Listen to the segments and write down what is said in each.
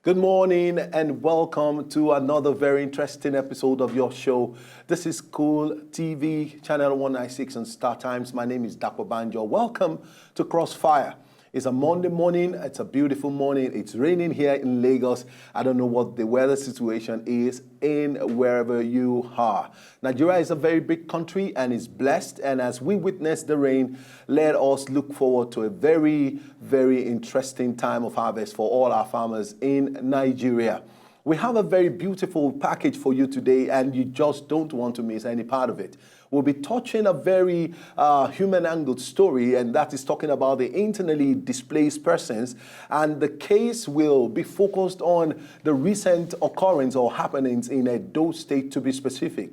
Good morning and welcome to another very interesting episode of your show. This is Cool TV, channel 196 on Star Times. My name is Dapo Banjo. Welcome to CROSSFIRE. It's a Monday morning. It's a beautiful morning. It's raining here in Lagos. I don't know what the weather situation is in wherever you are. Nigeria is a very big country and is blessed. And as we witness the rain, let us look forward to a very, very interesting time of harvest for all our farmers in Nigeria. We have a very beautiful package for you today, and you just don't want to miss any part of it. We'll be touching a very human-angled story, and that is talking about the internally displaced persons. And the case will be focused on the recent occurrence or happenings in Edo State, to be specific.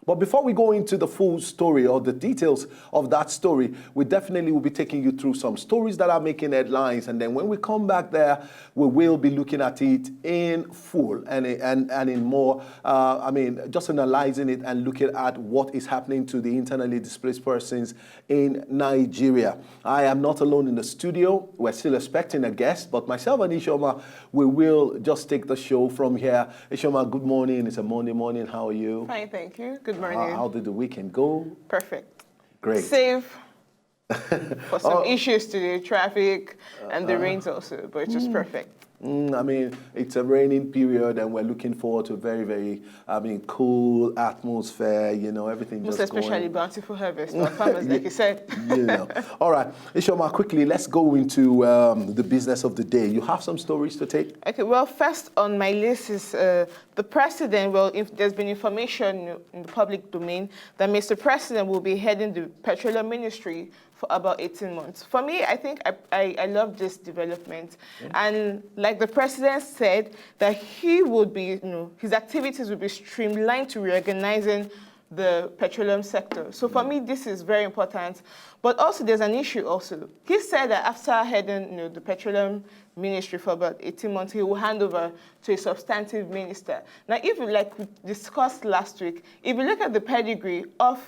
But before we go into the full story or the details of that story, we definitely will be taking you through some stories that are making headlines. And then when we come back there, we will be looking at it in full and in more, just analyzing it and looking at what is happening to the internally displaced persons in Nigeria. I am not alone in the studio. We're still expecting a guest, but myself and Ishoma, we will just take the show from here. Ishoma, good morning. It's a Monday morning. How are you? Fine, thank you. Good morning. How did the weekend go? Perfect. Great. Safe for some issues today, traffic and the rains also, but it's just perfect. It's a raining period and we're looking forward to a very, very, cool atmosphere, everything Most just especially going. bountiful harvest for farmers, like you said. All right. Ishoma, quickly, let's go into the business of the day. You have some stories to take? Okay, well, first on my list is the president. Well, if there's been information in the public domain that Mr. President will be heading the Petroleum Ministry for about 18 months. For me, I think I love this development. And like the president said, that he would be, his activities would be streamlined to reorganizing the petroleum sector. So for me, this is very important. But also there's an issue also. He said that after heading the petroleum ministry for about 18 months, he will hand over to a substantive minister. Now, if like we discussed last week, if you look at the pedigree of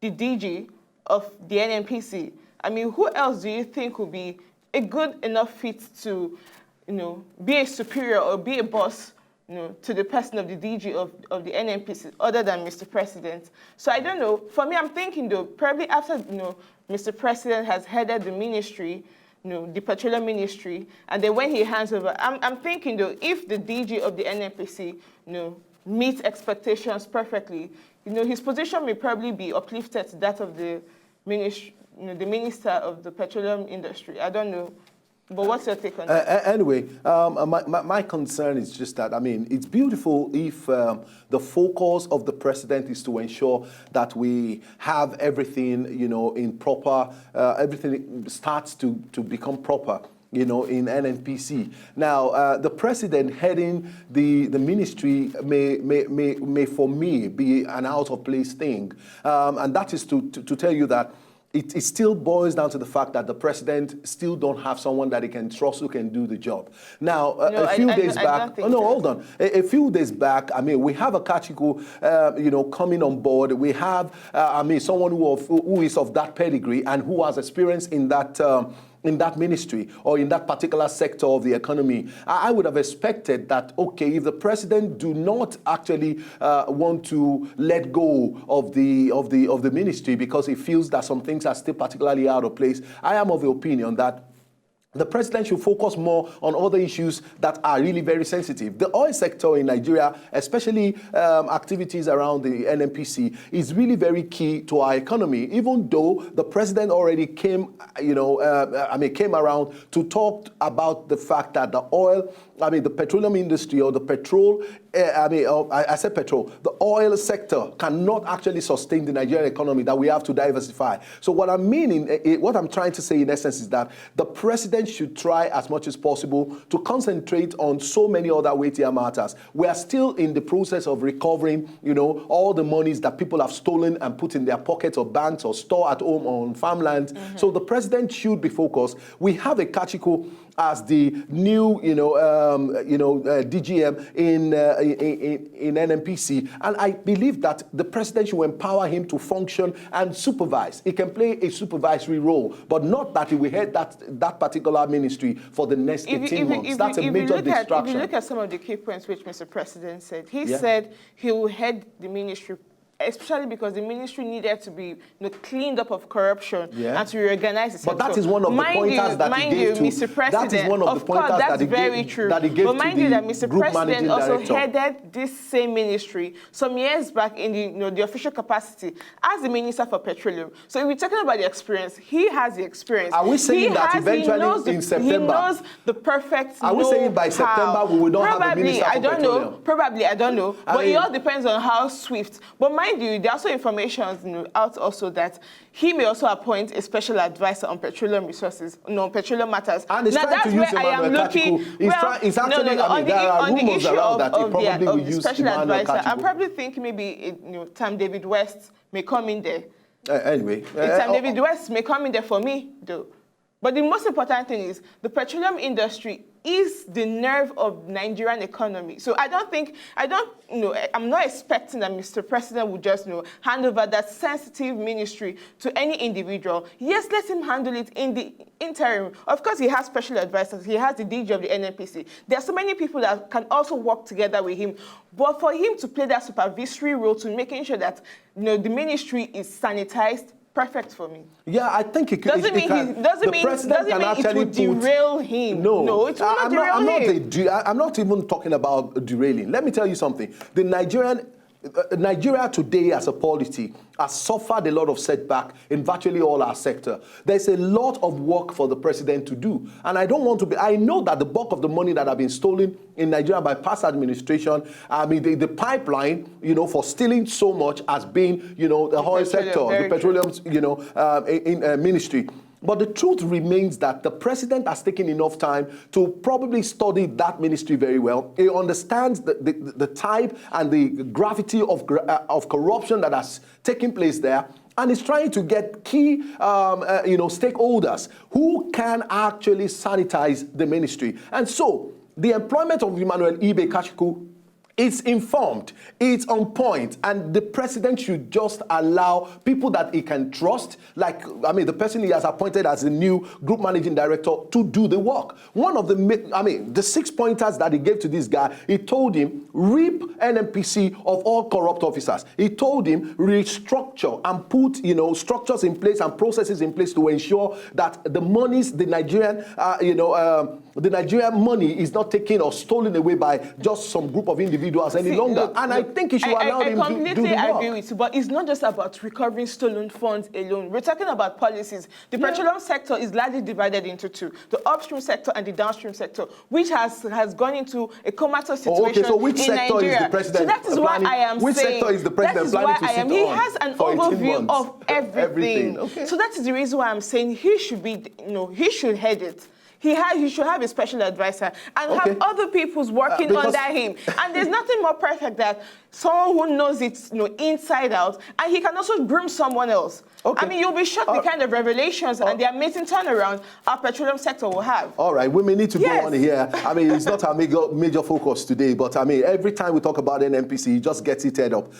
the DG of the NNPC, who else do you think would be a good enough fit to, be a superior or be a boss, to the person of the DG of the NNPC other than Mr. President? So I don't know. For me, I'm thinking though, probably after, Mr. President has headed the ministry, the petroleum ministry, and then when he hands over, I'm thinking though, if the DG of the NNPC, meets expectations perfectly, his position may probably be uplifted to that of the ministry, the minister of the petroleum industry. I don't know. But what's your take on that? Anyway, my concern is just that, it's beautiful if the focus of the president is to ensure that we have everything, in proper, everything starts to become proper, in NNPC. Now, the president heading the ministry may, for me, be an out-of-place thing. And that is to tell you that it still boils down to the fact that the president still don't have someone that he can trust who can do the job. Now, a few days back, hold on. A few days back, we have a Kachiko, coming on board. We have, someone who is of that pedigree and who has experience in that ministry or in that particular sector of the economy. I would have expected that, okay, if the president do not actually want to let go of the ministry because he feels that some things are still particularly out of place, I am of the opinion that the president should focus more on other issues that are really very sensitive. The oil sector in Nigeria, especially activities around the NNPC, is really very key to our economy, even though the president already came around to talk about the fact that the oil, the petroleum industry or the petrol, I said petrol, the oil sector cannot actually sustain the Nigerian economy, that we have to diversify. So what I'm trying to say in essence is that the president should try as much as possible to concentrate on so many other weightier matters. We are still in the process of recovering, all the monies that people have stolen and put in their pockets or banks or store at home or on farmlands. So the president should be focused. We have a Kachiko as the new, DGM in NNPC, and I believe that the president should empower him to function and supervise. He can play a supervisory role, but not that he will head that particular ministry for the next 18 months. That's a major distraction. If you look at some of the key points which Mr. President said, he said he will head the ministry, especially because the ministry needed to be cleaned up of corruption and to reorganize itself. But that is one of the pointers that he gave to Mr. President, that is one of the pointers that's very true. That he gave but mind to you the that Mr. group President managing also director. headed this same ministry some years back in the official capacity as the Minister for Petroleum. So if we're talking about the experience, he has the experience. Are we saying that eventually in September? He knows the perfect Are we saying by September we will not have a Minister for Petroleum? Probably, I don't know. But it all depends on how swift. But mind you, there's also information out also that he may also appoint a special advisor on petroleum resources, petroleum matters. And he's trying to use Emmanuel Kachiko. There are rumors around that he probably will use special Emmanuel advisor. Kachiko. I'm probably thinking maybe Tam David West may come in there. Anyway. Tam David West may come in there for me, though. But the most important thing is the petroleum industry is the nerve of Nigerian economy. So I'm not expecting that Mr. President would just, hand over that sensitive ministry to any individual. Yes, let him handle it in the interim. Of course, he has special advisors. He has the DG of the NNPC. There are so many people that can also work together with him. But for him to play that supervisory role to making sure that, the ministry is sanitized, perfect for me. Yeah, I think it could. Doesn't mean it would derail him. No, it will not derail him. I'm not even talking about derailing. Let me tell you something. Nigeria today as a polity has suffered a lot of setback in virtually all our sector. There's a lot of work for the president to do. And I don't want to be, I know that the bulk of the money that have been stolen in Nigeria by past administration, the pipeline, for stealing so much has been, the oil sector, the petroleum, ministry. But the truth remains that the president has taken enough time to probably study that ministry very well. He understands the type and the gravity of corruption that has taken place there, and is trying to get key stakeholders who can actually sanitize the ministry. And so the employment of Emmanuel Kachiko, it's informed, it's on point, and the president should just allow people that he can trust, the person he has appointed as the new group managing director, to do the work. One of the 6 pointers that he gave to this guy, he told him, rip NNPC of all corrupt officers. He told him, restructure and put, structures in place and processes in place to ensure that the monies, the Nigerian money is not taken or stolen away by just some group of individuals any longer. I think he should allow him to do the work. I completely agree with you, but it's not just about recovering stolen funds alone. We're talking about policies. The petroleum sector is largely divided into two: the upstream sector and the downstream sector, which has gone into a comatose situation so which in sector Nigeria. Is the president so that is why I am which saying. Sector is the president planning to sit on? He has an overview of everything. Okay. So that is the reason why I'm saying he should be, he should head it. He should have a special advisor and have other people's working under him. And there's nothing more perfect than someone who knows it, inside out, and he can also groom someone else. Okay. You'll be shocked the kind of revelations and the amazing turnaround our petroleum sector will have. All right, we may need to go on here. It's not our major focus today, but every time we talk about NNPC, it just gets heated up.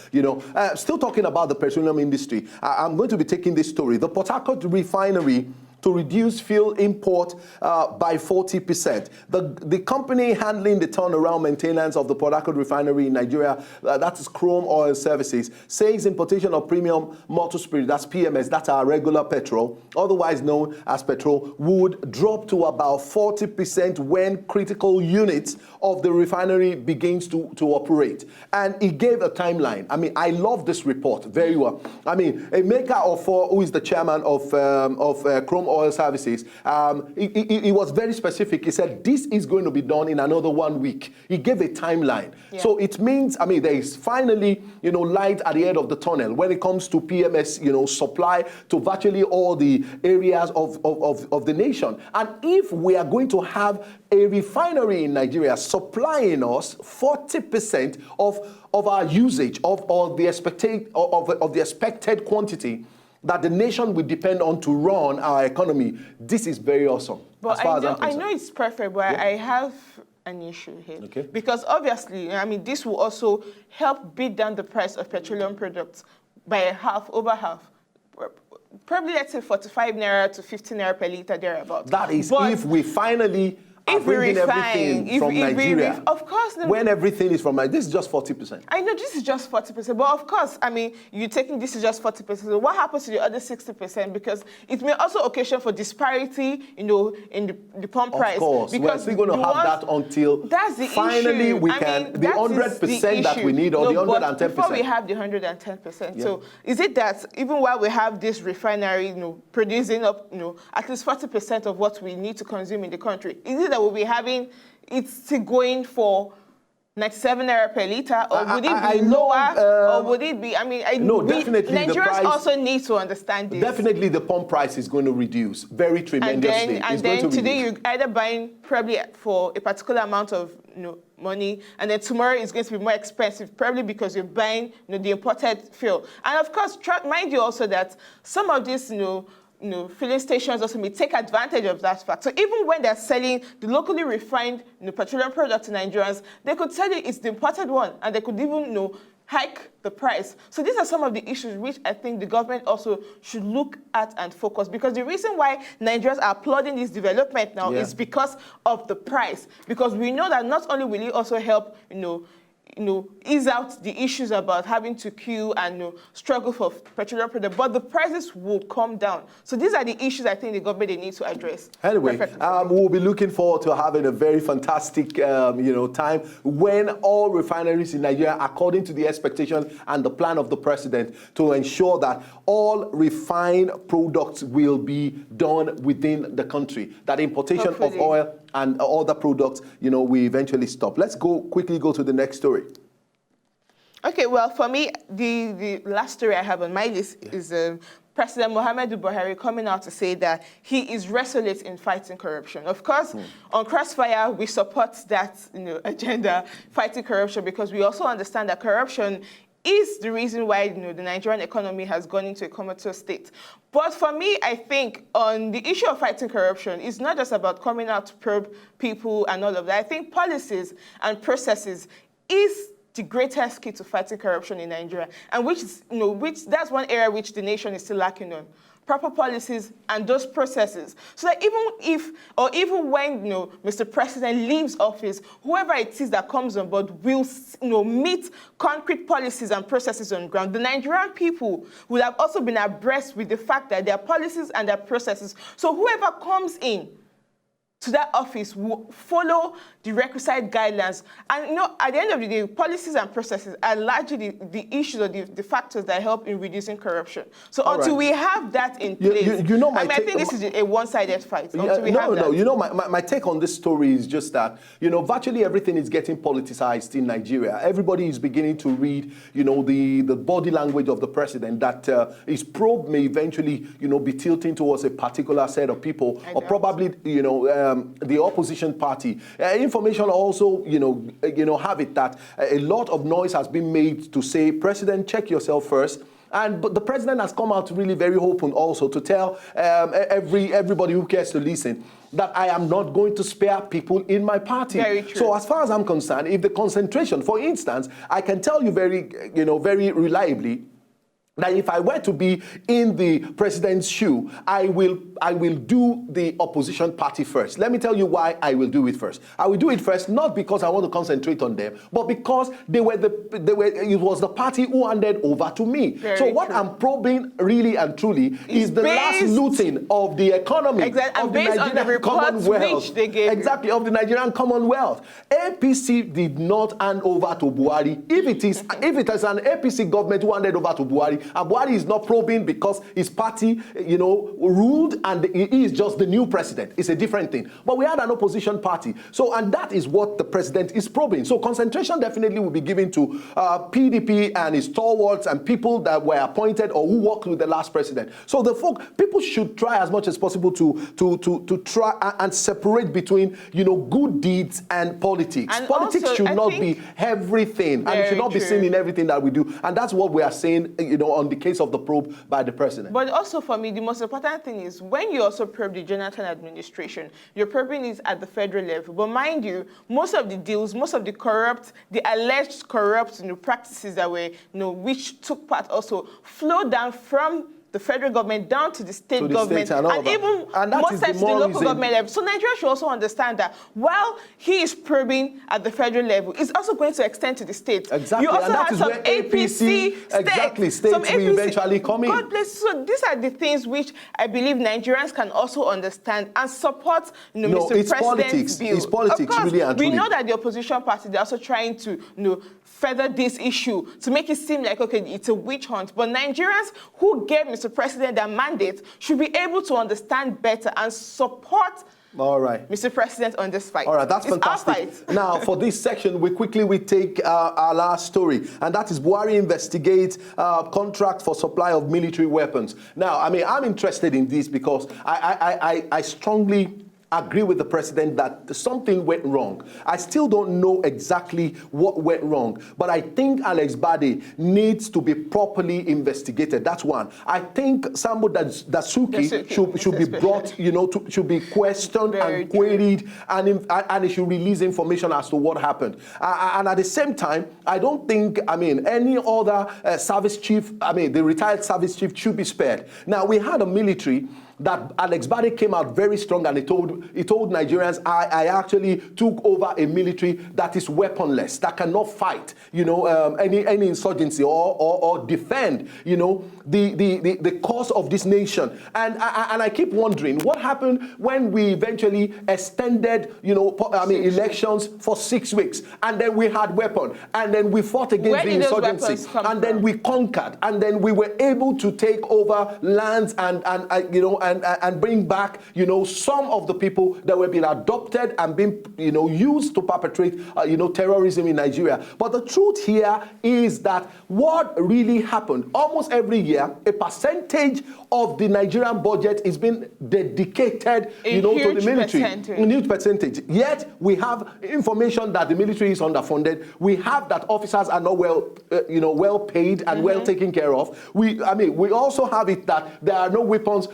Still talking about the petroleum industry, I'm going to be taking this story. The Port Harcourt refinery to reduce fuel import by 40%. The company handling the turnaround maintenance of the Port Harcourt refinery in Nigeria, that is Chrome Oil Services, says importation of premium motor spirit, that's PMS, that's our regular petrol, otherwise known as petrol, would drop to about 40% when critical units of the refinery begins to operate. And he gave a timeline. I love this report very well. Emeka Ofor, who is the chairman of Chrome Oil Services, he was very specific. He said this is going to be done in another 1 week. He gave a timeline. Yeah. So it means, there is finally, light at the end of the tunnel when it comes to PMS, supply to virtually all the areas of the nation. And if we are going to have a refinery in Nigeria supplying us 40% of our usage of the expected quantity that the nation will depend on to run our economy, this is very awesome. But I know it's perfect, but I an issue here. Okay. Because obviously, I mean, this will also help beat down the price of petroleum products by over half. Probably, let's say 45 naira to 50 naira per liter, thereabouts. That is if we finally are bringing everything from Nigeria. Of course. When everything is from Nigeria, this is just 40%. I know this is just 40%, but of course, I mean, you're taking this is just 40%. So what happens to the other 60%? Because it may also occasion for disparity, in the pump price. Of course, because we're going to have that until that's the finally issue. we can, the 100% that we need, or the 110%. Before we have the 110%. So is it that even while we have this refinery, producing up, at least 40% of what we need to consume in the country, is it that we'll be having it still going for 97 naira per liter, or would it be lower, or would it be? I mean, definitely Nigerians also need to understand this. Definitely, the pump price is going to reduce very tremendously. And then today you're either buying probably for a particular amount of money, and then tomorrow it's going to be more expensive, probably because you're buying the imported fuel. And of course, mind you also that some of these filling stations also may take advantage of that fact. So even when they're selling the locally refined petroleum product to Nigerians, they could tell you it's the imported one, and they could even hike the price. So these are some of the issues which I think the government also should look at and focus, because the reason why Nigerians are applauding this development now is because of the price. Because we know that not only will it also help, ease out the issues about having to queue and struggle for petroleum products, but the prices will come down. So these are the issues I think the government needs to address. Anyway, we'll be looking forward to having a very fantastic, time when all refineries in Nigeria, according to the expectation and the plan of the president, to ensure that all refined products will be done within the country, that importation of oil and other products, we eventually stop. Let's quickly go to the next story. Okay, well, for me, the last story I have on my list is President Muhammadu Buhari coming out to say that he is resolute in fighting corruption. Of course, on CROSSFIRE, we support that agenda, fighting corruption, because we also understand that corruption is the reason why the Nigerian economy has gone into a comatose state. But for me, I think on the issue of fighting corruption, it's not just about coming out to probe people and all of that. I think policies and processes is the greatest key to fighting corruption in Nigeria, and which that's one area which the nation is still lacking on. Proper policies and those processes, so that even when Mr. President leaves office, whoever it is that comes on board will meet concrete policies and processes on the ground. The Nigerian people would have also been abreast with the fact that their policies and their processes. So whoever comes in to that office will follow the requisite guidelines. And at the end of the day, policies and processes are largely the issues or the factors that help in reducing corruption. So until we have that in place, I think this is a one-sided fight. My take on this story is just that, virtually everything is getting politicized in Nigeria. Everybody is beginning to read, the body language of the president, that his probe may eventually, be tilting towards a particular set of people, or probably, the opposition party. Information also, have it that a lot of noise has been made to say, President, check yourself first. But the president has come out really very open also to tell everybody who cares to listen that I am not going to spare people in my party. Very true. So as far as I'm concerned, if the concentration, for instance, I can tell you very reliably that if I were to be in the president's shoe, I will do the opposition party first. Let me tell you why I will do it first. I will do it first not because I want to concentrate on them, but because it was the party who handed over to me. Very what true. I'm probing really and truly is the last looting of the economy of the Nigerian Commonwealth. Which they gave exactly, of the Nigerian Commonwealth. APC did not hand over to Buhari. If it is an APC government who handed over to Buhari, and Buhari is not probing because his party, ruled and he is just the new president. It's a different thing. But we had an opposition party. And that is what the president is probing. So concentration definitely will be given to PDP and his stalwarts and people that were appointed or who worked with the last president. So people should try as much as possible to try and separate between, good deeds and politics. And politics also, should not be everything, and it should not be seen in everything that we do. And that's what we are saying, on the case of the probe by the president. But also for me, the most important thing is when you also probe the Jonathan administration, you're probing it at the federal level. But mind you, most of the deals, most of the alleged corrupt practices that were, which took part also flow down from the federal government down to the state government and even most times to the local government level. So Nigeria should also understand that while he is probing at the federal level, it's also going to extend to the state. Exactly, you also and that have is some where APC states will eventually come in. God bless. So these are the things which I believe Nigerians can also understand and support Mr. President's bill. It's politics, of course, really and truly. We know that the opposition party, they're also trying to further this issue to make it seem like, okay, it's a witch hunt. But Nigerians who gave Mr. President their mandate should be able to understand better and support Mr. President on this fight. All right, that's fantastic. Now, for this section, we take our last story, and that is Buhari investigates contract for supply of military weapons. Now, I mean, I'm interested in this because I strongly agree with the president that something went wrong. I still don't know exactly what went wrong, but I think Alex Bade needs to be properly investigated. That's one. I think Sambo Dasuki should be brought, should be questioned and queried, and he should release information as to what happened. And at the same time, I don't think, any other service chief, the retired service chief should be spared. Now, we had a military that Alex Bade came out very strong, and he told Nigerians, I actually took over a military that is weaponless, that cannot fight, any insurgency or defend, the cause of this nation. And I keep wondering what happened when we eventually extended, elections for 6 weeks, and then we had weapons, and then we fought against the insurgency, and then we conquered, and then we were able to take over lands and bring back, some of the people that were being adopted and being, used to perpetrate, terrorism in Nigeria. But the truth here is that what really happened, almost every year, a percentage of the Nigerian budget is being dedicated, to the military. A huge percentage. Yet we have information that the military is underfunded. We have that officers are not well paid and well taken care of. We also have it that there are no weapons,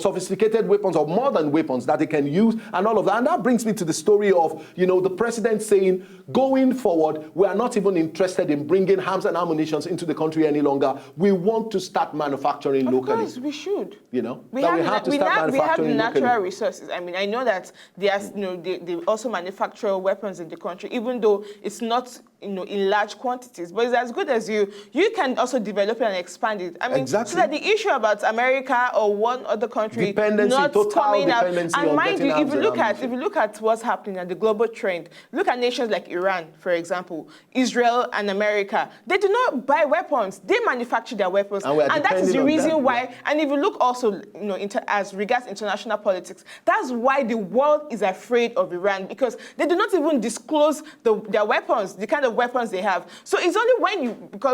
sophisticated weapons or modern weapons that they can use and all of that. And that brings me to the story of, the president saying, going forward, we are not even interested in bringing arms and ammunition into the country any longer. We want to start manufacturing locally. Of course, we should. We have the natural resources. I know that they also manufacture weapons in the country, even though it's not in large quantities. But it's as good as you can also develop it and expand it. Exactly. So that the issue about America or one other country not coming out. And mind you, if you look at what's happening at the global trend, look at nations like Iran, for example, Israel and America. They do not buy weapons; they manufacture their weapons, and that is the reason why. And if you look also, as regards international politics, that's why the world is afraid of Iran, because they do not even disclose their weapons, the kind of weapons they have. So it's only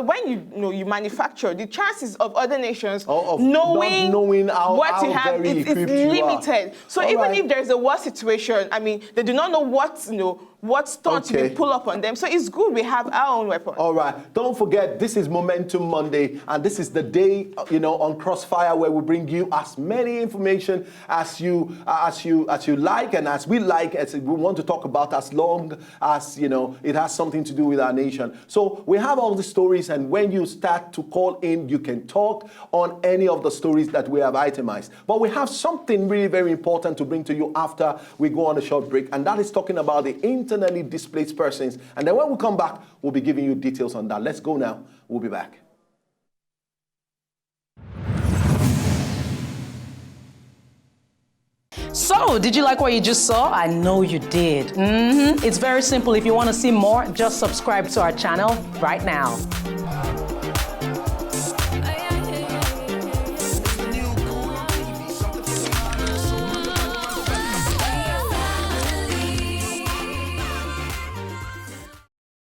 when you manufacture, the chances of other nations knowing what you have is limited. So even if there's a war situation, they do not know what stunts you pull up on them. So it's good we have our own weapons. All right. Don't forget, this is Momentum Monday, and this is the day, on Crossfire, where we bring you as many information as you like, and as we like, as we want to talk about, as long as it has something to do with our nation. So we have all the stories, and when you start to call in, you can talk on any of the stories that we have itemized. But we have something really very important to bring to you after we go on a short break, and that is talking about the internally displaced persons. And then when we come back, we'll be giving you details on that. Let's go now. We'll be back. So, did you like what you just saw? I know you did. It's very simple. If you want to see more, just subscribe to our channel right now.